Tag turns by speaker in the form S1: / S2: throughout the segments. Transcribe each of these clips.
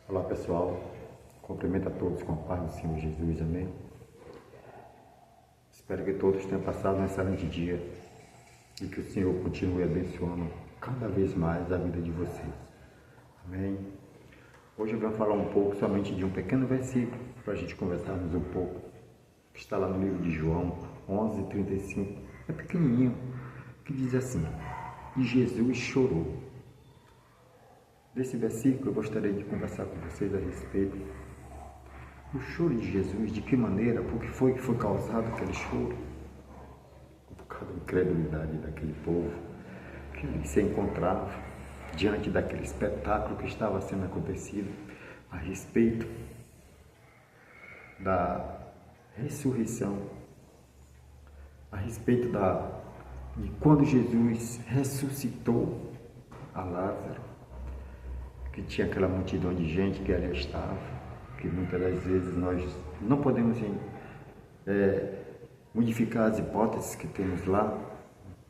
S1: Olá pessoal, cumprimento a todos com a paz do Senhor Jesus, amém? Espero que todos tenham passado um excelente dia e que o Senhor continue abençoando cada vez mais a vida de vocês, amém? Hoje eu venho falar um pouco somente de um pequeno versículo para a gente conversarmos um pouco, que está lá no livro de João 11:35, é pequenininho, que diz assim: e Jesus chorou. Desse versículo eu gostaria de conversar com vocês a respeito do choro de Jesus, de que maneira, por que foi causado aquele choro, por causa da incredulidade daquele povo que se encontrava diante daquele espetáculo que estava sendo acontecido a respeito da ressurreição, a respeito de quando Jesus ressuscitou a Lázaro, que tinha aquela multidão de gente que ali estava, que muitas das vezes nós não podemos modificar as hipóteses que temos lá.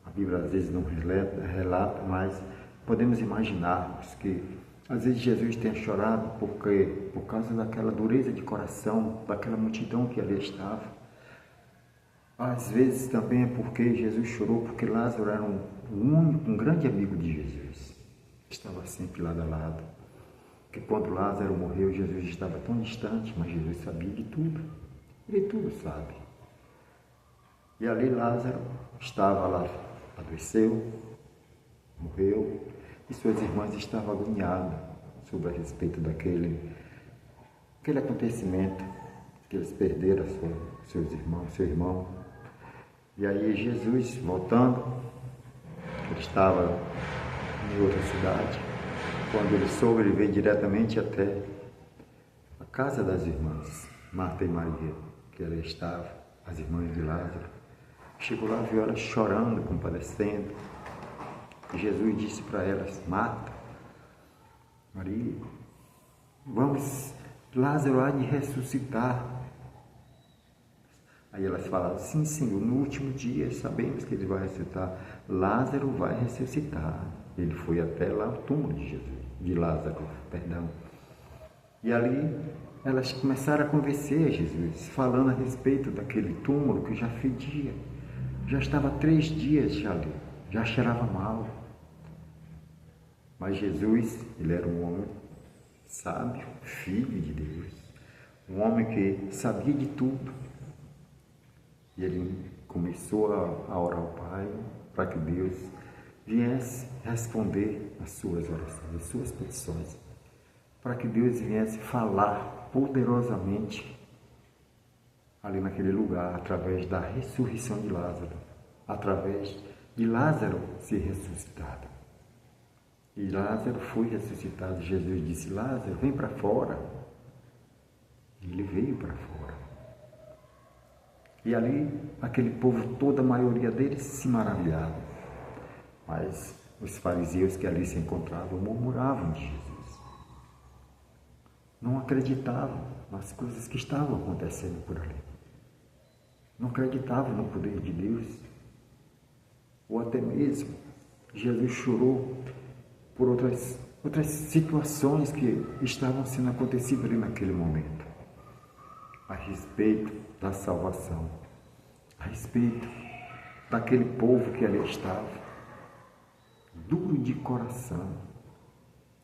S1: A Bíblia às vezes não relata, mas podemos imaginarmos que às vezes Jesus tenha chorado por causa daquela dureza de coração, daquela multidão que ali estava. Às vezes também é porque Jesus chorou porque Lázaro era um grande amigo de Jesus. Estava sempre lado a lado. Porque quando Lázaro morreu, Jesus estava tão distante, mas Jesus sabia de tudo. Ele tudo sabe. E ali Lázaro estava lá, adoeceu, morreu, e suas irmãs estavam agoniadas sobre a respeito daquele acontecimento, que eles perderam seu irmão. E aí Jesus, voltando, ele estava em outra cidade. Quando ele soube, ele veio diretamente até a casa das irmãs, Marta e Maria, que ela estava, as irmãs de Lázaro. Chegou lá, viu elas chorando, compadecendo. E Jesus disse para elas: Marta, Maria, Lázaro há de ressuscitar. Aí elas falaram: sim, Senhor, no último dia sabemos que ele vai ressuscitar. Lázaro vai ressuscitar. Ele foi até lá o túmulo de Lázaro, perdão. E ali elas começaram a convencer Jesus, falando a respeito daquele túmulo que já fedia. Já estava 3 dias ali, já cheirava mal. Mas Jesus, ele era um homem sábio, filho de Deus, um homem que sabia de tudo. E ele começou a orar ao Pai para que Deus viesse responder às suas orações, às suas petições, para que Deus viesse falar poderosamente ali naquele lugar, através da ressurreição de Lázaro, através de Lázaro ser ressuscitado. E Lázaro foi ressuscitado. Jesus disse: Lázaro, vem para fora. E ele veio para fora. E ali, aquele povo, toda a maioria deles se maravilhava. Mas os fariseus que ali se encontravam murmuravam de Jesus. Não acreditavam nas coisas que estavam acontecendo por ali. Não acreditavam no poder de Deus. Ou até mesmo, Jesus chorou por outras situações que estavam sendo acontecidas ali naquele momento. A respeito da salvação. A respeito daquele povo que ali estava, duro de coração,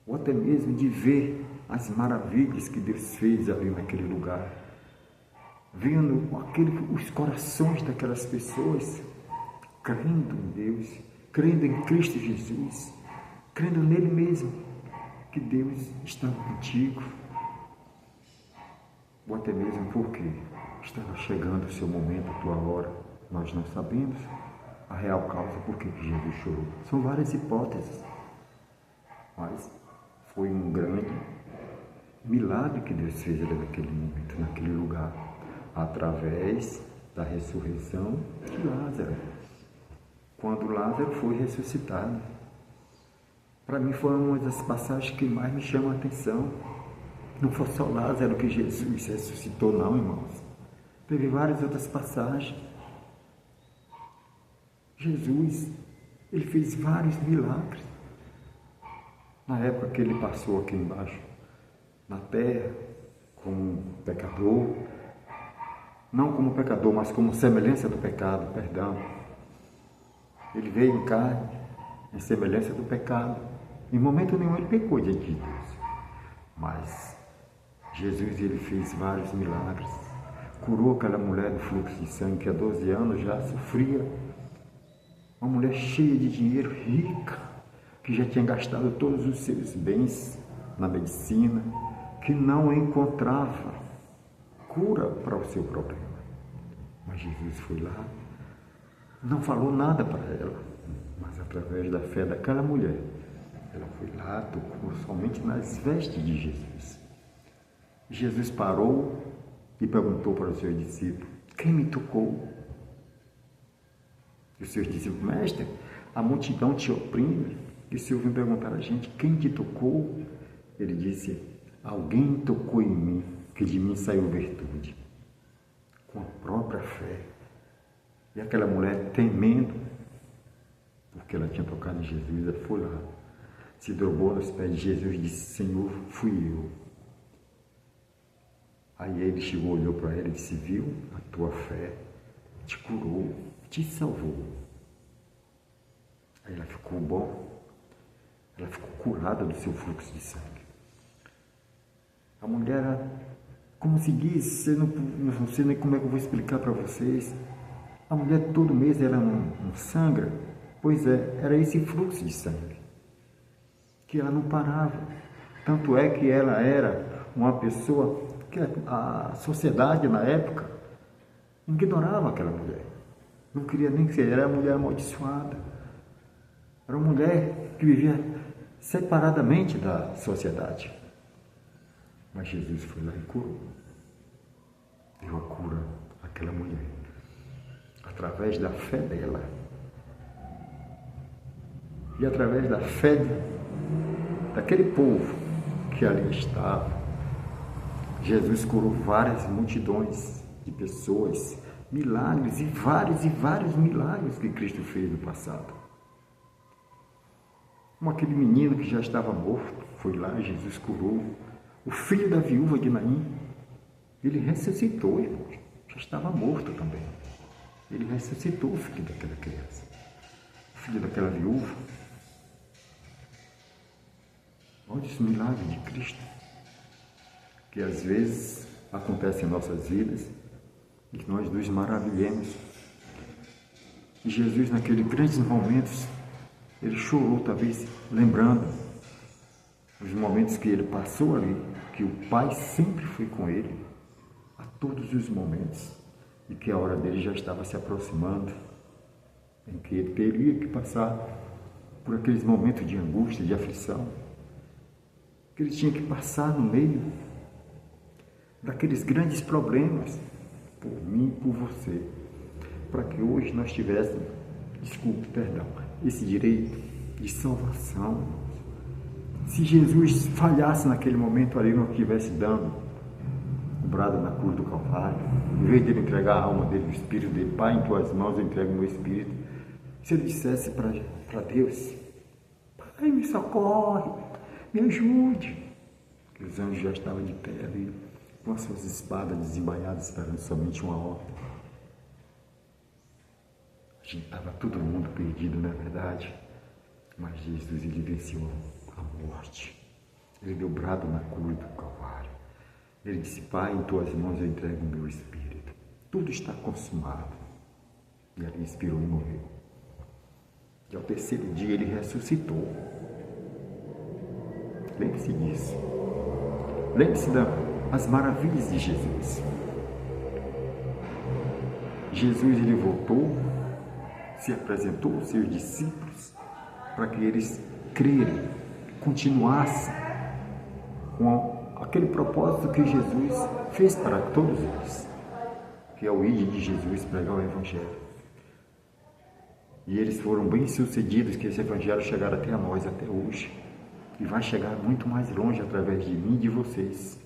S1: ou até mesmo de ver as maravilhas que Deus fez ali naquele lugar, vendo os corações daquelas pessoas crendo em Deus, crendo em Cristo Jesus, crendo nele mesmo, que Deus estava contigo, ou até mesmo porque estava chegando o seu momento, a tua hora. Nós não sabemos a real causa por que Jesus chorou. São várias hipóteses, mas foi um grande milagre que Deus fez ali naquele momento, naquele lugar, através da ressurreição de Lázaro. Quando Lázaro foi ressuscitado, para mim foi uma das passagens que mais me chama a atenção. Não foi só Lázaro que Jesus ressuscitou, não, irmãos. Teve várias outras passagens. Jesus, ele fez vários milagres. Na época que ele passou aqui embaixo, na terra como pecador, não como pecador, mas como semelhança do pecado, perdão. Ele veio em carne, em semelhança do pecado. Em momento nenhum ele pecou diante de Deus. Mas Jesus, ele fez vários milagres. Curou aquela mulher do fluxo de sangue que há 12 anos já sofria. Uma mulher cheia de dinheiro, rica, que já tinha gastado todos os seus bens na medicina, que não encontrava cura para o seu problema. Mas Jesus foi lá, não falou nada para ela, mas através da fé daquela mulher, ela foi lá, tocou somente nas vestes de Jesus. Jesus parou e perguntou para os seus discípulos: quem me tocou? E os seus discípulos: mestre, a multidão te oprime. E se ouvem perguntar a gente: quem te tocou? Ele disse: alguém tocou em mim, que de mim saiu virtude. Com a própria fé. E aquela mulher, temendo, porque ela tinha tocado em Jesus, ela foi lá, se dobrou nos pés de Jesus e disse: Senhor, fui eu. Aí ele chegou, olhou para ela e disse: viu, a tua fé te curou, te salvou. Aí ela ficou bom, ela ficou curada do seu fluxo de sangue. A mulher, como se diz, não sei nem como é que eu vou explicar para vocês. A mulher todo mês ela não sangra. Pois é, era esse fluxo de sangue que ela não parava. Tanto é que ela era uma pessoa que a sociedade na época ignorava aquela mulher. Não queria nem ser, era uma mulher amaldiçoada. Era uma mulher que vivia separadamente da sociedade. Mas Jesus foi lá e curou. Deu a cura àquela mulher. Através da fé dela. E através da fé daquele povo que ali estava, Jesus curou várias multidões de pessoas, milagres e vários milagres que Cristo fez no passado. Como aquele menino que já estava morto, foi lá, Jesus curou. O filho da viúva de Naim, ele ressuscitou, irmãos. Já estava morto também. Ele ressuscitou o filho daquela criança. O filho daquela viúva. Olha esse milagre de Cristo, que às vezes acontece em nossas vidas e que nós nos maravilhemos. E Jesus, naqueles grandes momentos, ele chorou, talvez, lembrando os momentos que ele passou ali, que o Pai sempre foi com ele, a todos os momentos, e que a hora dele já estava se aproximando, em que ele teria que passar por aqueles momentos de angústia, de aflição, que ele tinha que passar no meio daqueles grandes problemas, por mim e por você, para que hoje nós tivéssemos, esse direito de salvação. Se Jesus falhasse naquele momento ali, não estivesse dando o brado na cruz do Calvário, em vez de ele entregar a alma dele, o espírito dele: Pai, em tuas mãos eu entrego o meu espírito. Se ele dissesse para Deus: Pai, me socorre, me ajude, que os anjos já estavam de pé ali, com as suas espadas desembainhadas, esperando somente uma ordem. A gente estava todo mundo perdido, não é verdade? Mas Jesus, ele venceu a morte. Ele deu brado na cruz do Calvário. Ele disse: Pai, em tuas mãos eu entrego o meu espírito. Tudo está consumado. E ali expirou e morreu. E ao terceiro dia ele ressuscitou. Lembre-se disso. Lembre-se das maravilhas de Jesus. Jesus, ele voltou, se apresentou aos seus discípulos para que eles crerem, continuassem com aquele propósito que Jesus fez para todos eles, que é o ide de Jesus, pregar o Evangelho. E eles foram bem sucedidos, que esse Evangelho chegaram até a nós, até hoje. E vai chegar muito mais longe através de mim e de vocês,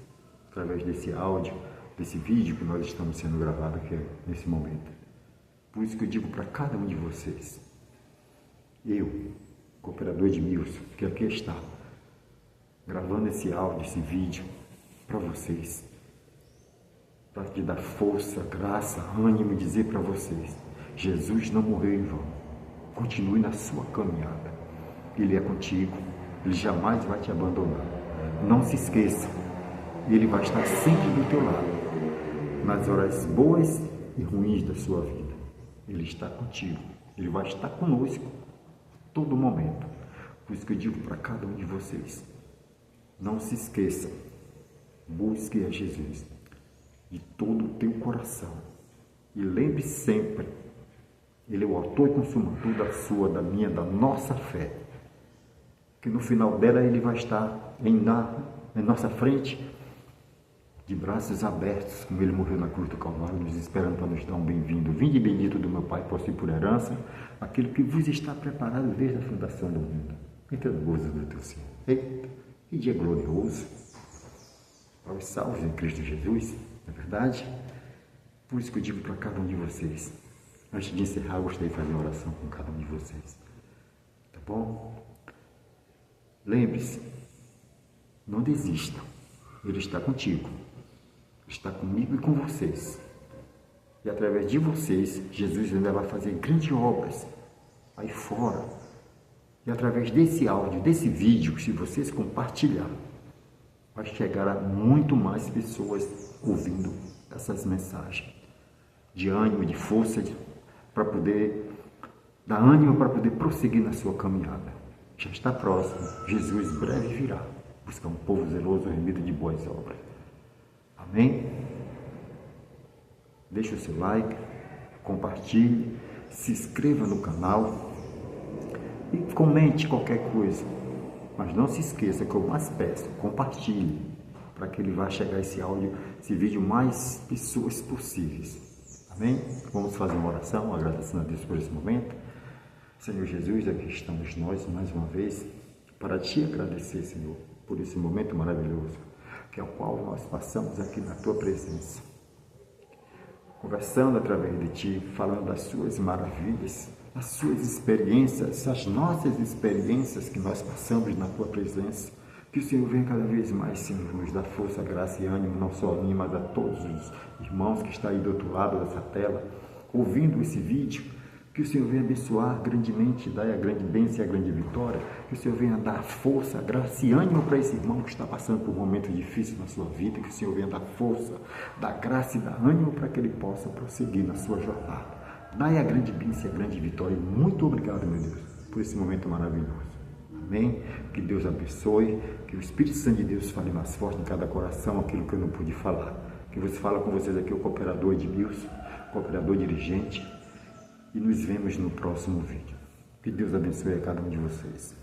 S1: através desse áudio, desse vídeo que nós estamos sendo gravado aqui nesse momento. Por isso que eu digo para cada um de vocês: eu, cooperador Edmilson, que aqui está, gravando esse áudio, esse vídeo, para vocês, para te dar força, graça, ânimo e dizer para vocês: Jesus não morreu em vão. Continue na sua caminhada. Ele é contigo. Ele jamais vai te abandonar. Não se esqueça. Ele vai estar sempre do teu lado, nas horas boas e ruins da sua vida. Ele está contigo. Ele vai estar conosco a todo momento. Por isso que eu digo para cada um de vocês: não se esqueça. Busque a Jesus de todo o teu coração. E lembre sempre, Ele é o autor e consumador da sua, da minha, da nossa fé. Que no final dela Ele vai estar em nossa frente, de braços abertos, como Ele morreu na cruz do Calvário, nos esperando para nos dar um bem-vindo. Vinde bendito do meu Pai, posse por herança, aquilo que vos está preparado desde a fundação do mundo. Entra no gozo do teu Senhor. Eita, que dia glorioso! Para os salvos em Cristo Jesus, não é verdade? Por isso que eu digo para cada um de vocês. Antes de encerrar, eu gostaria de fazer uma oração com cada um de vocês. Tá bom? Lembre-se, não desista. Ele está contigo. Está comigo e com vocês. E através de vocês, Jesus ainda vai fazer grandes obras aí fora. E através desse áudio, desse vídeo, se vocês compartilharem, vai chegar a muito mais pessoas ouvindo essas mensagens de ânimo, de força, para poder dar ânimo para poder prosseguir na sua caminhada. Já está próximo. Jesus breve virá buscar um povo zeloso, remido de boas obras. Amém? Deixe o seu like, compartilhe, se inscreva no canal e comente qualquer coisa. Mas não se esqueça que eu mais peço, compartilhe, para que ele vá chegar esse áudio, esse vídeo, mais pessoas possíveis. Amém? Vamos fazer uma oração, agradecendo a Deus por esse momento. Senhor Jesus, aqui estamos nós mais uma vez para te agradecer, Senhor, por esse momento maravilhoso, que é o qual nós passamos aqui na tua presença, conversando através de ti, falando das suas maravilhas, as suas experiências, as nossas experiências que nós passamos na tua presença. Que o Senhor venha cada vez mais, Senhor, nos dar força, graça e ânimo, não só a mim, mas a todos os irmãos que estão aí do outro lado dessa tela, ouvindo esse vídeo. Que o Senhor venha abençoar grandemente, dar a grande bênção e a grande vitória. Que o Senhor venha dar força, graça e ânimo para esse irmão que está passando por um momento difícil na sua vida. Que o Senhor venha dar força, dar graça e dar ânimo para que ele possa prosseguir na sua jornada. Dai a grande bênção e a grande vitória. Muito obrigado, meu Deus, por esse momento maravilhoso. Amém? Que Deus abençoe, que o Espírito Santo de Deus fale mais forte em cada coração aquilo que eu não pude falar. Que você fala com vocês aqui, o cooperador Edmilson, cooperador dirigente. E nos vemos no próximo vídeo. Que Deus abençoe a cada um de vocês.